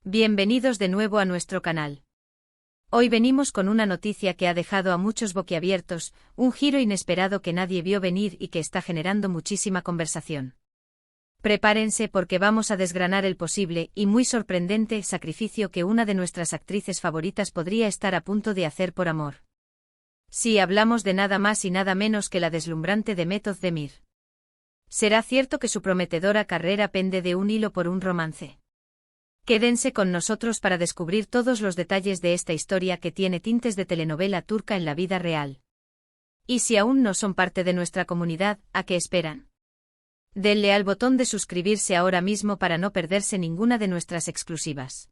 Bienvenidos de nuevo a nuestro canal. Hoy venimos con una noticia que ha dejado a muchos boquiabiertos, un giro inesperado que nadie vio venir y que está generando muchísima conversación. Prepárense porque vamos a desgranar el posible y muy sorprendente sacrificio que una de nuestras actrices favoritas podría estar a punto de hacer por amor. Sí, hablamos de nada más y nada menos que la deslumbrante Demet Özdemir. ¿Será cierto que su prometedora carrera pende de un hilo por un romance? Quédense con nosotros para descubrir todos los detalles de esta historia que tiene tintes de telenovela turca en la vida real. Y si aún no son parte de nuestra comunidad, ¿a qué esperan? Denle al botón de suscribirse ahora mismo para no perderse ninguna de nuestras exclusivas.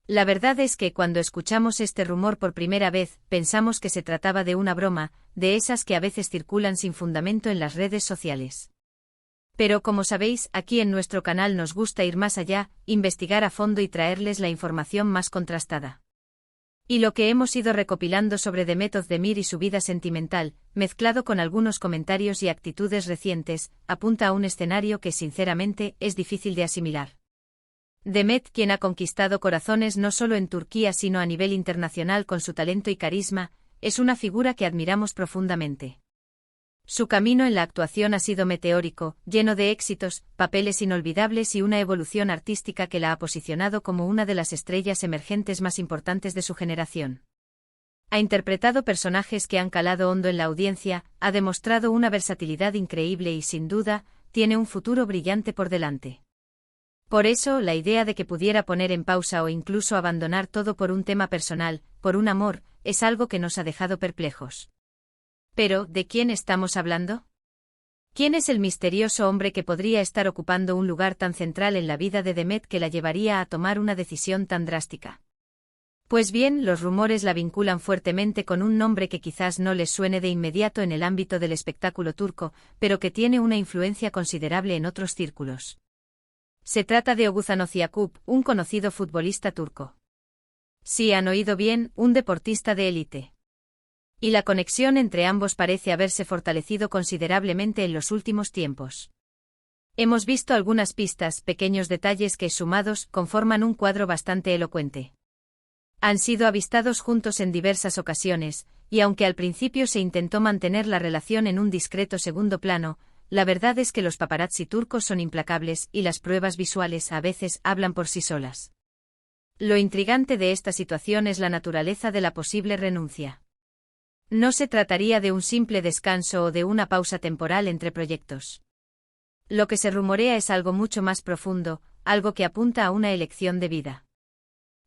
La verdad es que cuando escuchamos este rumor por primera vez, pensamos que se trataba de una broma, de esas que a veces circulan sin fundamento en las redes sociales. Pero como sabéis, aquí en nuestro canal nos gusta ir más allá, investigar a fondo y traerles la información más contrastada. Y lo que hemos ido recopilando sobre Demet Özdemir y su vida sentimental, mezclado con algunos comentarios y actitudes recientes, apunta a un escenario que sinceramente es difícil de asimilar. Demet, quien ha conquistado corazones no solo en Turquía sino a nivel internacional con su talento y carisma, es una figura que admiramos profundamente. Su camino en la actuación ha sido meteórico, lleno de éxitos, papeles inolvidables y una evolución artística que la ha posicionado como una de las estrellas emergentes más importantes de su generación. Ha interpretado personajes que han calado hondo en la audiencia, ha demostrado una versatilidad increíble y sin duda, tiene un futuro brillante por delante. Por eso, la idea de que pudiera poner en pausa o incluso abandonar todo por un tema personal, por un amor, es algo que nos ha dejado perplejos. Pero, ¿de quién estamos hablando? ¿Quién es el misterioso hombre que podría estar ocupando un lugar tan central en la vida de Demet que la llevaría a tomar una decisión tan drástica? Pues bien, los rumores la vinculan fuertemente con un nombre que quizás no les suene de inmediato en el ámbito del espectáculo turco, pero que tiene una influencia considerable en otros círculos. Se trata de Oğuzhan Ocakub, un conocido futbolista turco. Sí, han oído bien, un deportista de élite. Y la conexión entre ambos parece haberse fortalecido considerablemente en los últimos tiempos. Hemos visto algunas pistas, pequeños detalles que, sumados, conforman un cuadro bastante elocuente. Han sido avistados juntos en diversas ocasiones, y aunque al principio se intentó mantener la relación en un discreto segundo plano, la verdad es que los paparazzi turcos son implacables y las pruebas visuales a veces hablan por sí solas. Lo intrigante de esta situación es la naturaleza de la posible renuncia. No se trataría de un simple descanso o de una pausa temporal entre proyectos. Lo que se rumorea es algo mucho más profundo, algo que apunta a una elección de vida.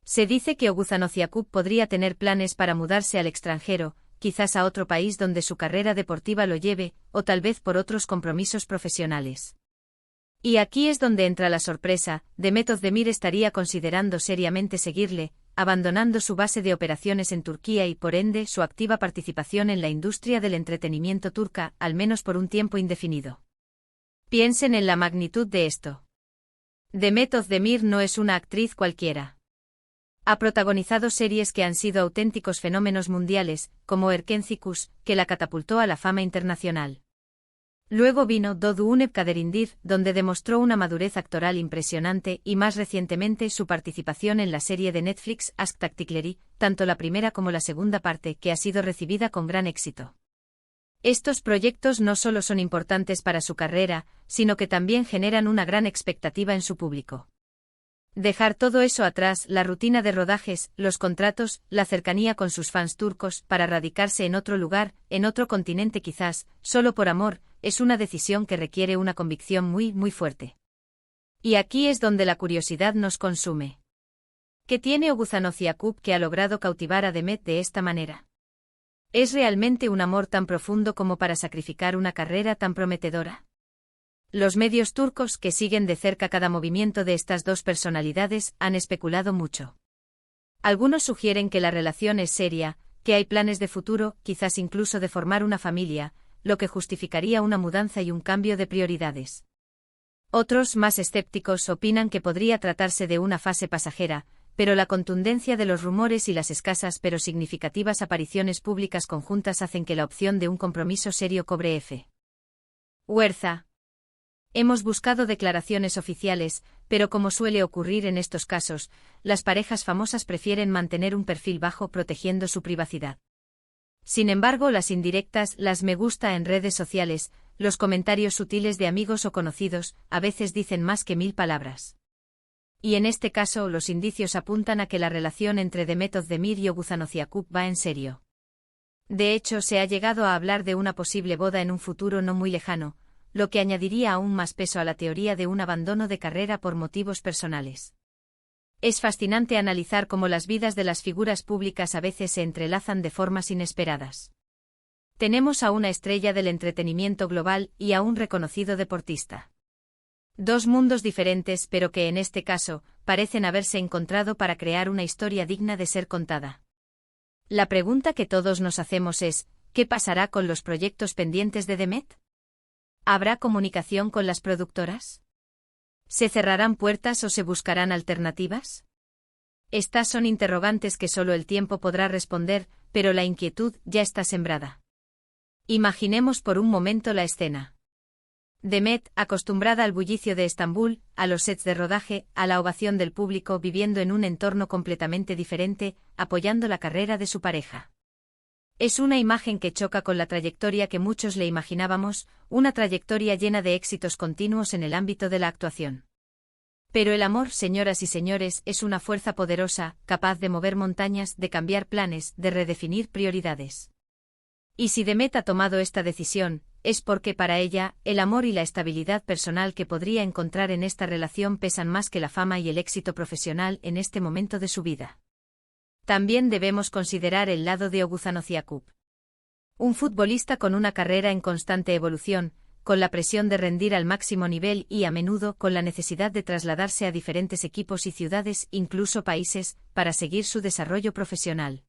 Se dice que Oğuzhan Ocakub podría tener planes para mudarse al extranjero, quizás a otro país donde su carrera deportiva lo lleve, o tal vez por otros compromisos profesionales. Y aquí es donde entra la sorpresa, Demet Özdemir estaría considerando seriamente seguirle, abandonando su base de operaciones en Turquía y por ende su activa participación en la industria del entretenimiento turca, al menos por un tiempo indefinido. Piensen en la magnitud de esto. Demet Özdemir no es una actriz cualquiera. Ha protagonizado series que han sido auténticos fenómenos mundiales, como Erkenci Kuş, que la catapultó a la fama internacional. Luego vino Doğu Unep Kaderindir, donde demostró una madurez actoral impresionante y más recientemente su participación en la serie de Netflix Aşk Taktikleri, tanto la primera como la segunda parte, que ha sido recibida con gran éxito. Estos proyectos no solo son importantes para su carrera, sino que también generan una gran expectativa en su público. Dejar todo eso atrás, la rutina de rodajes, los contratos, la cercanía con sus fans turcos, para radicarse en otro lugar, en otro continente quizás, solo por amor, es una decisión que requiere una convicción muy, muy fuerte. Y aquí es donde la curiosidad nos consume. ¿Qué tiene Oğuzhan Ocakub que ha logrado cautivar a Demet de esta manera? ¿Es realmente un amor tan profundo como para sacrificar una carrera tan prometedora? Los medios turcos, que siguen de cerca cada movimiento de estas dos personalidades, han especulado mucho. Algunos sugieren que la relación es seria, que hay planes de futuro, quizás incluso de formar una familia, lo que justificaría una mudanza y un cambio de prioridades. Otros, más escépticos, opinan que podría tratarse de una fase pasajera, pero la contundencia de los rumores y las escasas pero significativas apariciones públicas conjuntas hacen que la opción de un compromiso serio cobre fuerza. Hemos buscado declaraciones oficiales, pero como suele ocurrir en estos casos, las parejas famosas prefieren mantener un perfil bajo protegiendo su privacidad. Sin embargo, las indirectas, las me gusta en redes sociales, los comentarios sutiles de amigos o conocidos, a veces dicen más que 1000 palabras. Y en este caso, los indicios apuntan a que la relación entre Demet Özdemir y Oğuzhan Ocakub va en serio. De hecho, se ha llegado a hablar de una posible boda en un futuro no muy lejano, lo que añadiría aún más peso a la teoría de un abandono de carrera por motivos personales. Es fascinante analizar cómo las vidas de las figuras públicas a veces se entrelazan de formas inesperadas. Tenemos a una estrella del entretenimiento global y a un reconocido deportista. Dos mundos diferentes, pero que en este caso, parecen haberse encontrado para crear una historia digna de ser contada. La pregunta que todos nos hacemos es, ¿qué pasará con los proyectos pendientes de Demet? ¿Habrá comunicación con las productoras? ¿Se cerrarán puertas o se buscarán alternativas? Estas son interrogantes que solo el tiempo podrá responder, pero la inquietud ya está sembrada. Imaginemos por un momento la escena. Demet, acostumbrada al bullicio de Estambul, a los sets de rodaje, a la ovación del público, viviendo en un entorno completamente diferente, apoyando la carrera de su pareja. Es una imagen que choca con la trayectoria que muchos le imaginábamos, una trayectoria llena de éxitos continuos en el ámbito de la actuación. Pero el amor, señoras y señores, es una fuerza poderosa, capaz de mover montañas, de cambiar planes, de redefinir prioridades. Y si Demet ha tomado esta decisión, es porque para ella, el amor y la estabilidad personal que podría encontrar en esta relación pesan más que la fama y el éxito profesional en este momento de su vida. También debemos considerar el lado de Oğuzhan Ocakub. Un futbolista con una carrera en constante evolución, con la presión de rendir al máximo nivel y a menudo con la necesidad de trasladarse a diferentes equipos y ciudades, incluso países, para seguir su desarrollo profesional.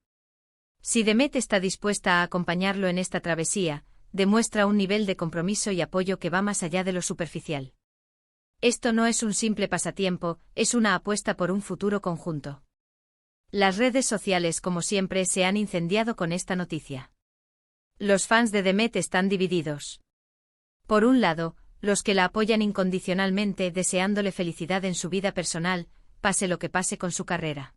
Si Demet está dispuesta a acompañarlo en esta travesía, demuestra un nivel de compromiso y apoyo que va más allá de lo superficial. Esto no es un simple pasatiempo, es una apuesta por un futuro conjunto. Las redes sociales, como siempre, se han incendiado con esta noticia. Los fans de Demet están divididos. Por un lado, los que la apoyan incondicionalmente deseándole felicidad en su vida personal, pase lo que pase con su carrera.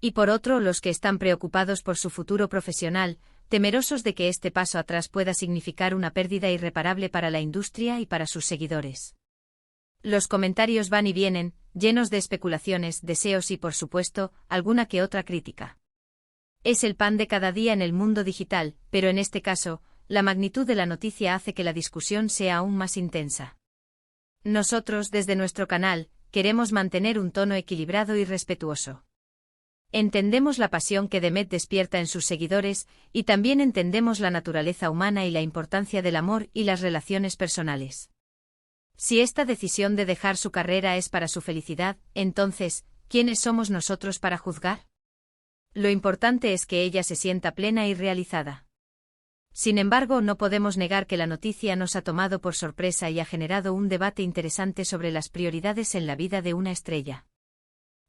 Y por otro, los que están preocupados por su futuro profesional, temerosos de que este paso atrás pueda significar una pérdida irreparable para la industria y para sus seguidores. Los comentarios van y vienen, llenos de especulaciones, deseos y, por supuesto, alguna que otra crítica. Es el pan de cada día en el mundo digital, pero en este caso, la magnitud de la noticia hace que la discusión sea aún más intensa. Nosotros, desde nuestro canal, queremos mantener un tono equilibrado y respetuoso. Entendemos la pasión que Demet despierta en sus seguidores, y también entendemos la naturaleza humana y la importancia del amor y las relaciones personales. Si esta decisión de dejar su carrera es para su felicidad, entonces, ¿quiénes somos nosotros para juzgar? Lo importante es que ella se sienta plena y realizada. Sin embargo, no podemos negar que la noticia nos ha tomado por sorpresa y ha generado un debate interesante sobre las prioridades en la vida de una estrella.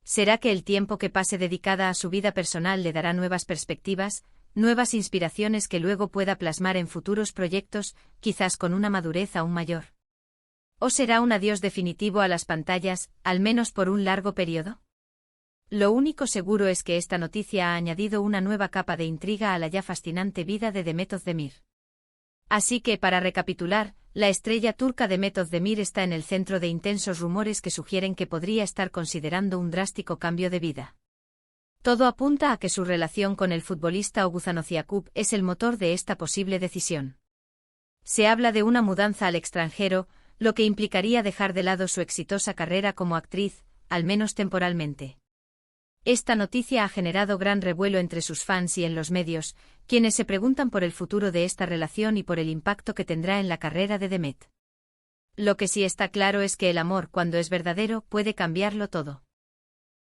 ¿Será que el tiempo que pase dedicada a su vida personal le dará nuevas perspectivas, nuevas inspiraciones que luego pueda plasmar en futuros proyectos, quizás con una madurez aún mayor? ¿O será un adiós definitivo a las pantallas, al menos por un largo periodo? Lo único seguro es que esta noticia ha añadido una nueva capa de intriga a la ya fascinante vida de Demet Özdemir. Así que, para recapitular, la estrella turca Demet Özdemir está en el centro de intensos rumores que sugieren que podría estar considerando un drástico cambio de vida. Todo apunta a que su relación con el futbolista Oğuzhan Ocakub es el motor de esta posible decisión. Se habla de una mudanza al extranjero, lo que implicaría dejar de lado su exitosa carrera como actriz, al menos temporalmente. Esta noticia ha generado gran revuelo entre sus fans y en los medios, quienes se preguntan por el futuro de esta relación y por el impacto que tendrá en la carrera de Demet. Lo que sí está claro es que el amor, cuando es verdadero, puede cambiarlo todo.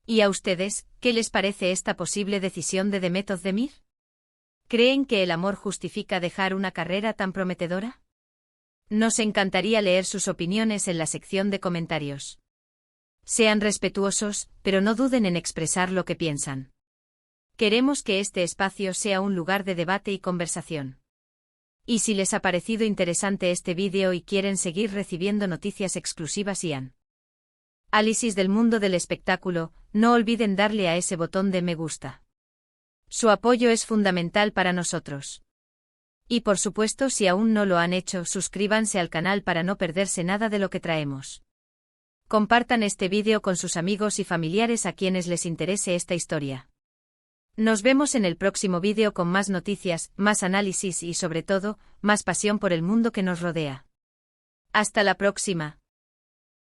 ¿Y a ustedes, qué les parece esta posible decisión de Demet Özdemir? ¿Creen que el amor justifica dejar una carrera tan prometedora? Nos encantaría leer sus opiniones en la sección de comentarios. Sean respetuosos, pero no duden en expresar lo que piensan. Queremos que este espacio sea un lugar de debate y conversación. Y si les ha parecido interesante este vídeo y quieren seguir recibiendo noticias exclusivas y Alisis del mundo del espectáculo, no olviden darle a ese botón de me gusta. Su apoyo es fundamental para nosotros. Y por supuesto, si aún no lo han hecho, suscríbanse al canal para no perderse nada de lo que traemos. Compartan este vídeo con sus amigos y familiares a quienes les interese esta historia. Nos vemos en el próximo vídeo con más noticias, más análisis y sobre todo, más pasión por el mundo que nos rodea. Hasta la próxima.